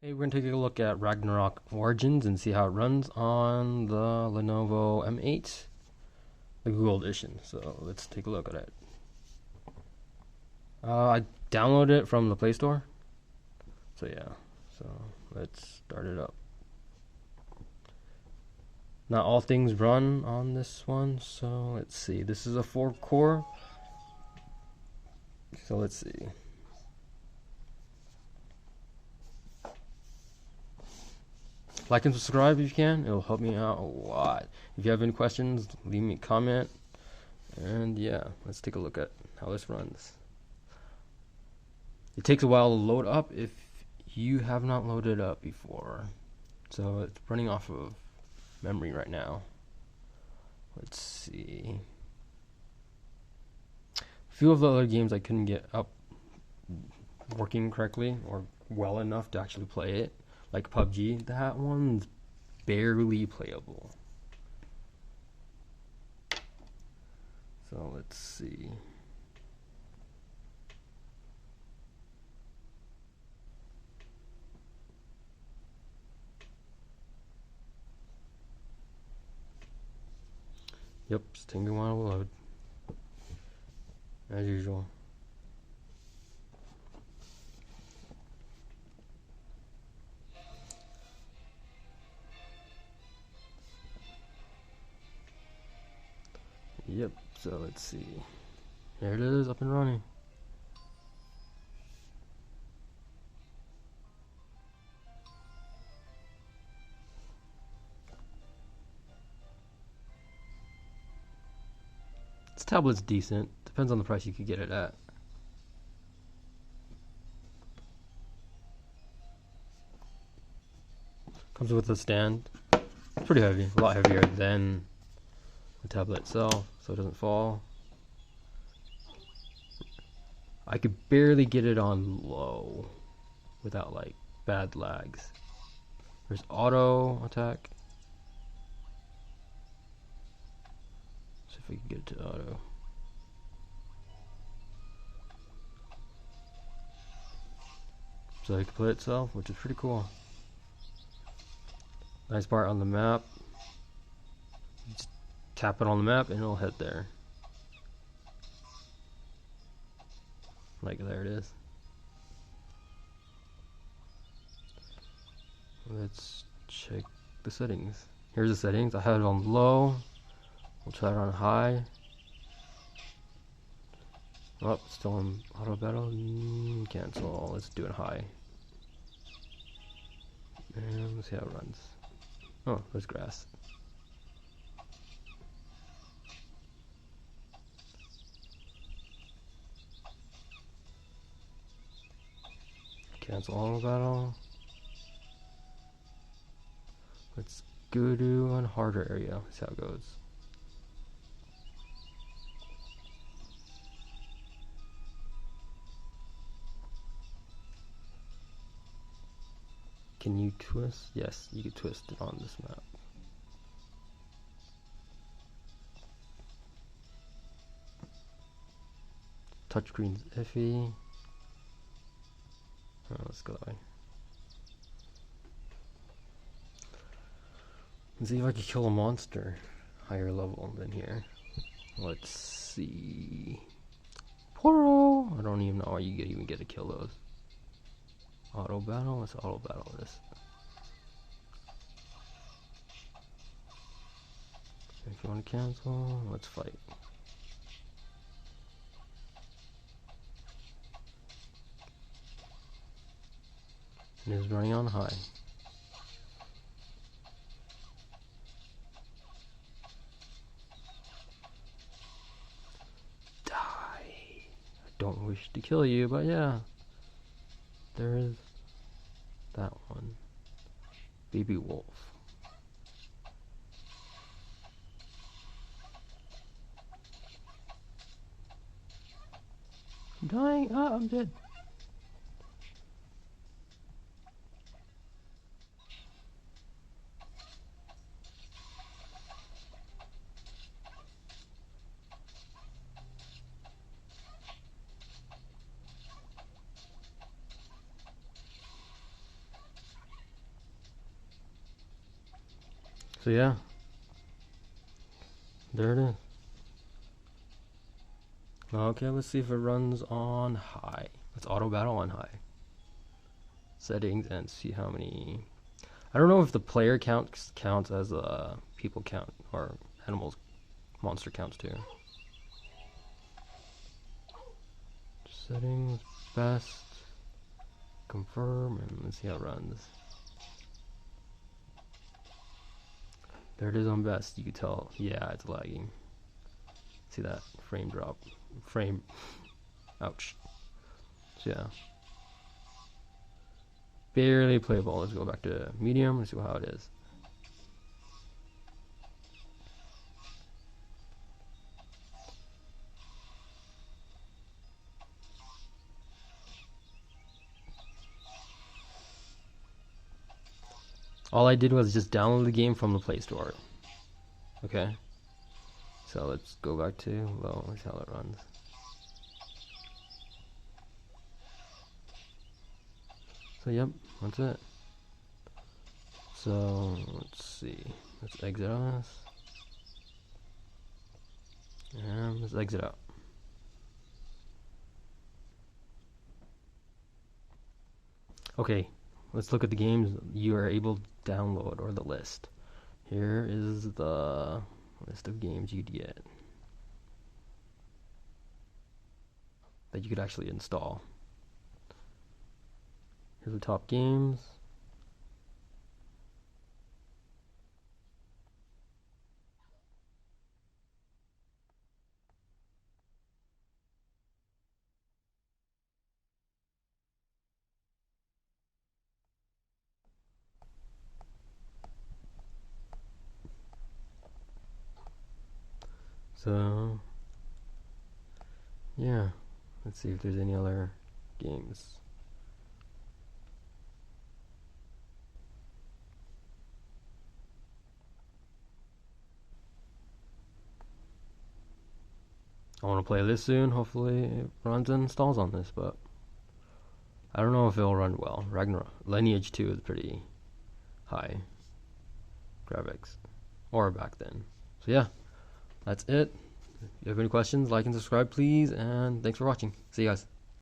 Hey, we're going to take a look at Ragnarok Origins and see how it runs on the Lenovo M8, the Google Edition. So let's take a look at it. I downloaded it from the Play Store. So yeah, so let's start it up. Not all things run on this one, so let's see. This is a 4-core. So let's see. Like and subscribe if you can. It'll help me out a lot. If you have any questions, leave me a comment. And yeah, let's take a look at how this runs. It takes a while to load up if you have not loaded up before. So it's running off of memory right now. Let's see. A few of the other games I couldn't get up working correctly or well enough to actually play it. Like PUBG, that one's barely playable. So let's see. Yep, it's taking a while to load. As usual. Yep, so let's see. There it is, up and running. This tablet's decent. Depends on the price you could get it at. Comes with a stand. It's pretty heavy, a lot heavier than the tablet itself, so it doesn't fall. I could barely get it on low without like bad lags. There's auto attack. See if we can get it to auto. So it can play itself, which is pretty cool. Nice part on the map. You just tap it on the map and it'll head there. Like there it is. Let's check the settings. Here's the settings. I have it on low. We'll try it on high. Oh, still on auto battle. Cancel. Let's do it high. And let's see how it runs. Oh, there's grass. Cancel auto battle. Let's go to an harder area. See how it goes. Can you twist? Yes, you can twist it on this map. Touchscreen's iffy. Oh, let's go that way. Let's see if I can kill a monster higher level than here. Let's see. Poro! I don't even know how you even get to kill those. Auto battle? Let's auto battle this. If you want to cancel, let's fight. And it's running on high. Die. I don't wish to kill you, but yeah. There is that one. Baby wolf. I'm dying. Ah, I'm dead. So yeah, there it is. Okay, let's see if it runs on high. Let's auto battle on high. Settings and see how many. I don't know if the player counts as a people count or animals monster counts too. Settings, best, confirm, and let's see how it runs. There it is on best. You can tell, yeah, it's lagging. See that frame drop, frame. Ouch. So yeah, barely playable. Let's go back to medium and see how it is. All I did was just download the game from the Play Store. Okay. So let's go back to low. Let's see how it runs. So yep, that's it. So let's see. Let's exit on this. And let's exit out. Okay, let's look at the games you are able to download or the list. Here is the list of games you could get that you could actually install. Here's the top games. So yeah, let's see if there's any other games. I want to play this soon. Hopefully it runs and installs on this, but I don't know if it'll run well. Ragnarok Lineage 2 is pretty high graphics, or back then. So yeah, that's it. If you have any questions, like and subscribe please, and thanks for watching. See you guys.